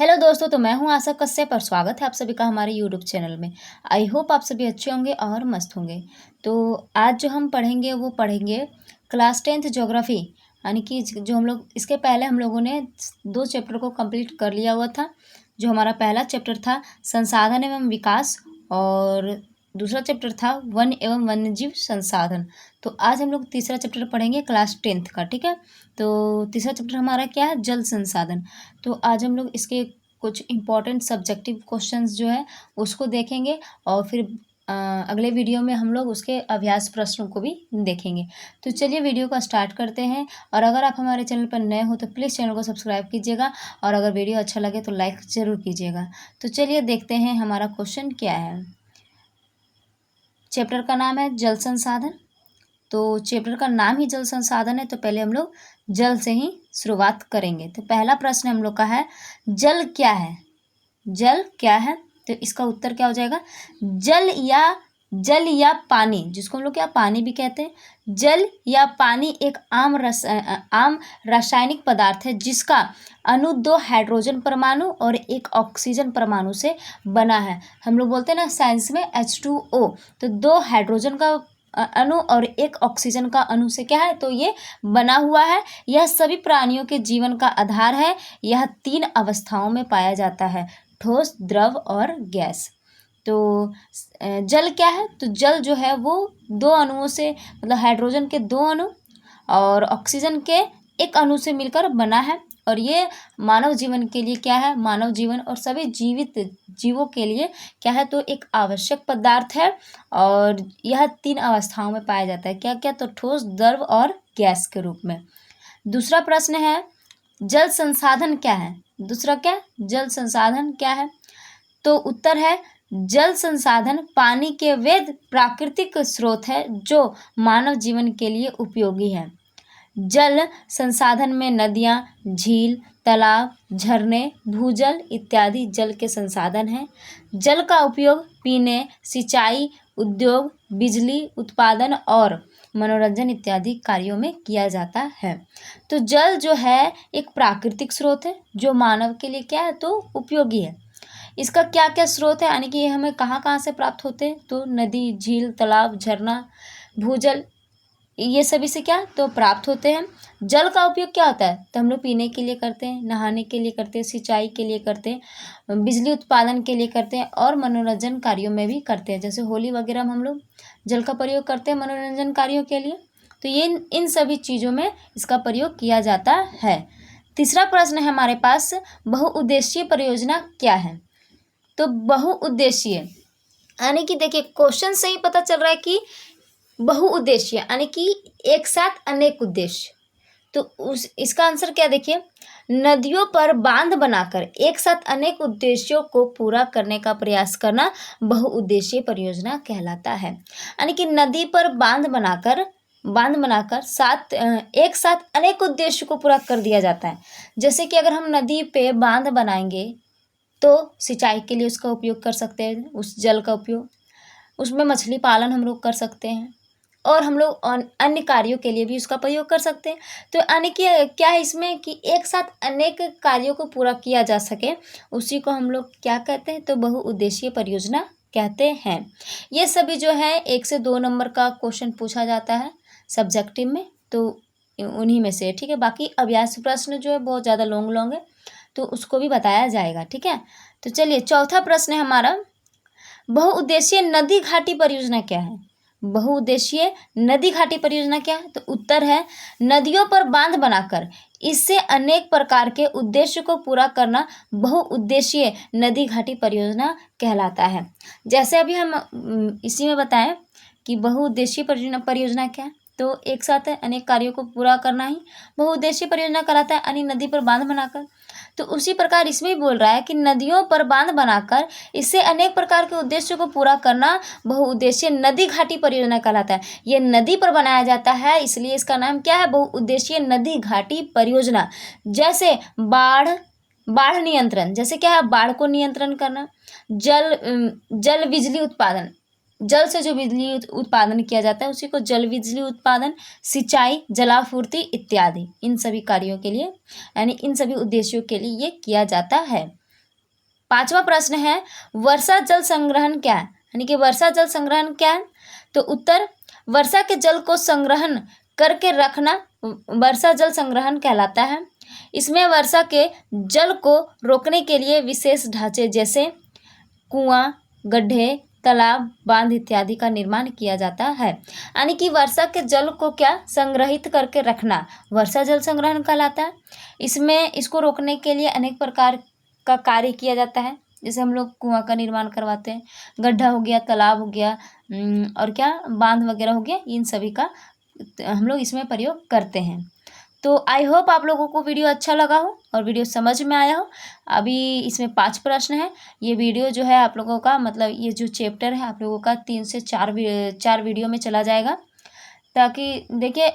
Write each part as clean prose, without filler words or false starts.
Hello दोस्तों, तो मैं हूं आशा कश्यप और स्वागत है आप सभी का हमारे यूट्यूब चैनल में। आई होप आप सभी अच्छे होंगे और मस्त होंगे। तो आज जो हम पढ़ेंगे वो पढ़ेंगे क्लास 10th ज्योग्राफी, यानी कि जो हम लोग इसके पहले हम लोगों ने 2 चैप्टर को कंप्लीट कर लिया हुआ था। जो हमारा पहला चैप्टर था संसाधन एवं विकास और दूसरा चैप्टर था वन एवं वन्यजीव संसाधन। तो आज हम लोग तीसरा चैप्टर पढ़ेंगे क्लास 10th का, ठीक है। तो तीसरा चैप्टर हमारा क्या है, जल संसाधन। तो आज हम लोग इसके कुछ इम्पॉर्टेंट सब्जेक्टिव क्वेश्चंस जो है उसको देखेंगे और फिर अगले वीडियो में हम लोग उसके अभ्यास प्रश्नों को भी देखेंगे। तो चलिए वीडियो को स्टार्ट करते हैं। और अगर आप हमारे चैनल पर नए हो तो प्लीज़ चैनल को सब्सक्राइब कीजिएगा और अगर वीडियो अच्छा लगे तो लाइक ज़रूर कीजिएगा। तो चलिए देखते हैं हमारा क्वेश्चन क्या है। चैप्टर का नाम है जल संसाधन। तो चैप्टर का नाम ही जल संसाधन है, तो पहले हम लोग जल से ही शुरुआत करेंगे। तो पहला प्रश्न हम लोग का है, जल क्या है? जल क्या है? तो इसका उत्तर क्या हो जाएगा, जल या पानी, जिसको हम लोग क्या पानी भी कहते हैं। जल या पानी एक आम रासायनिक पदार्थ है जिसका अणु 2 हाइड्रोजन परमाणु और 1 ऑक्सीजन परमाणु से बना है। हम लोग बोलते हैं ना साइंस में H2O, तो 2 हाइड्रोजन का अणु और 1 ऑक्सीजन का अणु से क्या है, तो ये बना हुआ है। यह सभी प्राणियों के जीवन का आधार है। यह 3 अवस्थाओं में पाया जाता है, ठोस, द्रव और गैस। तो जल क्या है, तो जल जो है वो 2 अणुओं से, मतलब हाइड्रोजन के 2 अणु और ऑक्सीजन के 1 अणु से मिलकर बना है। और ये मानव जीवन के लिए क्या है, मानव जीवन और सभी जीवित जीवों के लिए क्या है, तो एक आवश्यक पदार्थ है। और यह 3 अवस्थाओं में पाया जाता है, क्या क्या, तो ठोस, द्रव और गैस के रूप में। दूसरा प्रश्न है, जल संसाधन क्या है? दूसरा क्या, जल संसाधन क्या है? तो उत्तर है, जल संसाधन पानी के वैध प्राकृतिक स्रोत है जो मानव जीवन के लिए उपयोगी है। जल संसाधन में नदियाँ, झील, तालाब, झरने, भूजल इत्यादि जल के संसाधन हैं। जल का उपयोग पीने, सिंचाई, उद्योग, बिजली उत्पादन और मनोरंजन इत्यादि कार्यों में किया जाता है। तो जल जो है एक प्राकृतिक स्रोत है जो मानव के लिए क्या है, तो उपयोगी है। इसका क्या क्या स्रोत है, यानी कि ये हमें कहाँ कहाँ से प्राप्त होते हैं, तो नदी, झील, तालाब, झरना, भूजल, ये सभी से क्या तो प्राप्त होते हैं। जल का उपयोग क्या होता है, तो हम लोग पीने के लिए करते हैं, नहाने के लिए करते हैं, सिंचाई के लिए करते हैं, बिजली उत्पादन के लिए करते हैं और मनोरंजन कार्यों में भी करते हैं। जैसे होली वगैरह में हम लोग जल का प्रयोग करते हैं मनोरंजन कार्यों के लिए। तो ये इन सभी चीज़ों में इसका प्रयोग किया जाता है। तीसरा प्रश्न है हमारे पास, बहुउद्देशीय परियोजना क्या है? तो बहुउद्देशीय यानी कि देखिए क्वेश्चन से ही पता चल रहा है कि बहुउद्देशीय यानी कि एक साथ अनेक उद्देश्य। तो इसका आंसर क्या, देखिए, नदियों पर बांध बनाकर एक साथ अनेक उद्देश्यों को पूरा करने का प्रयास करना बहुउद्देशीय परियोजना कहलाता है। यानी कि नदी पर बांध बनाकर एक साथ अनेक उद्देश्य को पूरा कर दिया जाता है। जैसे कि अगर हम नदी पे बांध बनाएंगे तो सिंचाई के लिए उसका उपयोग कर सकते हैं, उस जल का उपयोग, उसमें मछली पालन हम लोग कर सकते हैं और हम लोग अन्य कार्यों के लिए भी उसका प्रयोग कर सकते हैं। तो यानी कि क्या है इसमें कि एक साथ अनेक कार्यों को पूरा किया जा सके, उसी को हम लोग क्या कहते हैं, तो बहुउद्देशीय परियोजना कहते हैं। ये सभी जो है 1 से 2 नंबर का क्वेश्चन पूछा जाता है सब्जेक्टिव में, तो उन्हीं में से, ठीक है। बाकी अभ्यास प्रश्न जो है बहुत ज़्यादा लॉन्ग है, तो उसको भी बताया जाएगा, ठीक है। तो चलिए चौथा प्रश्न है हमारा, बहुउद्देशीय नदी घाटी परियोजना क्या है? बहुउद्देशीय नदी घाटी परियोजना क्या है? तो उत्तर है, नदियों पर बांध बनाकर इससे अनेक प्रकार के उद्देश्य को पूरा करना बहुउद्देशीय नदी घाटी परियोजना कहलाता है। जैसे अभी हम इसी में बताएं कि बहुउद्देशीय परियोजना क्या है, तो एक साथ अनेक कार्यों को पूरा करना ही बहुउद्देशीय परियोजना कहलाता है, यानी नदी पर बांध बनाकर। तो उसी प्रकार इसमें भी बोल रहा है कि नदियों पर बांध बनाकर इससे अनेक प्रकार के उद्देश्यों को पूरा करना बहुउद्देशीय नदी घाटी परियोजना कहलाता है। ये नदी पर बनाया जाता है, इसलिए इसका नाम क्या है, बहुउद्देशीय नदी घाटी परियोजना। जैसे बाढ़ नियंत्रण, जैसे क्या है, बाढ़ को नियंत्रण करना, जल बिजली उत्पादन, जल से जो बिजली उत्पादन किया जाता है उसी को जल बिजली उत्पादन, सिंचाई, जलापूर्ति इत्यादि, इन सभी कार्यों के लिए, यानी इन सभी उद्देश्यों के लिए ये किया जाता है। 5वां प्रश्न है, वर्षा जल संग्रहण क्या है? यानी कि वर्षा जल संग्रहण क्या है? तो उत्तर, वर्षा के जल को संग्रहण करके रखना वर्षा जल संग्रहण कहलाता है। इसमें वर्षा के जल को रोकने के लिए विशेष ढांचे जैसे कुआं, गड्ढे, तालाब, बांध इत्यादि का निर्माण किया जाता है। यानी कि वर्षा के जल को क्या संग्रहित करके रखना वर्षा जल संग्रहण कहलाता है। इसमें इसको रोकने के लिए अनेक प्रकार का कार्य किया जाता है। जैसे हम लोग कुआं का निर्माण करवाते हैं, गड्ढा हो गया, तालाब हो गया, और क्या बांध वगैरह हो गया, इन सभी का हम लोग इसमें प्रयोग करते हैं। तो आई होप आप लोगों को वीडियो अच्छा लगा हो और वीडियो समझ में आया हो। अभी इसमें 5 प्रश्न है। ये वीडियो जो है आप लोगों का मतलब ये जो चैप्टर है आप लोगों का 3 से 4 वीडियो में चला जाएगा, ताकि देखिए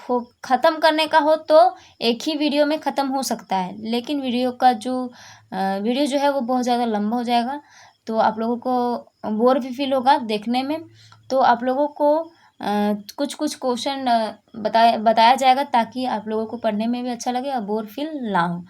हो ख़त्म करने का हो तो एक ही वीडियो में ख़त्म हो सकता है, लेकिन वीडियो जो है वो बहुत ज़्यादा लंबा हो जाएगा, तो आप लोगों को बोर भी फील होगा देखने में। तो आप लोगों को कुछ कुछ क्वेश्चन बताया जाएगा, ताकि आप लोगों को पढ़ने में भी अच्छा लगे और बोर फील ना हो।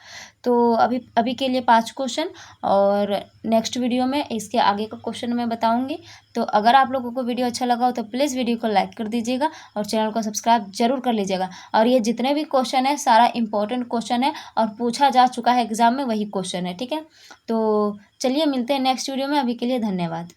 तो अभी के लिए 5 क्वेश्चन, और नेक्स्ट वीडियो में इसके आगे का क्वेश्चन मैं बताऊंगी। तो अगर आप लोगों को वीडियो अच्छा लगा हो तो प्लीज़ वीडियो को लाइक कर दीजिएगा और चैनल को सब्सक्राइब जरूर कर लीजिएगा। और ये जितने भी क्वेश्चन है सारा इंपॉर्टेंट क्वेश्चन है और पूछा जा चुका है एग्जाम में, वही क्वेश्चन है, ठीक है। तो चलिए मिलते हैं नेक्स्ट वीडियो में। अभी के लिए धन्यवाद।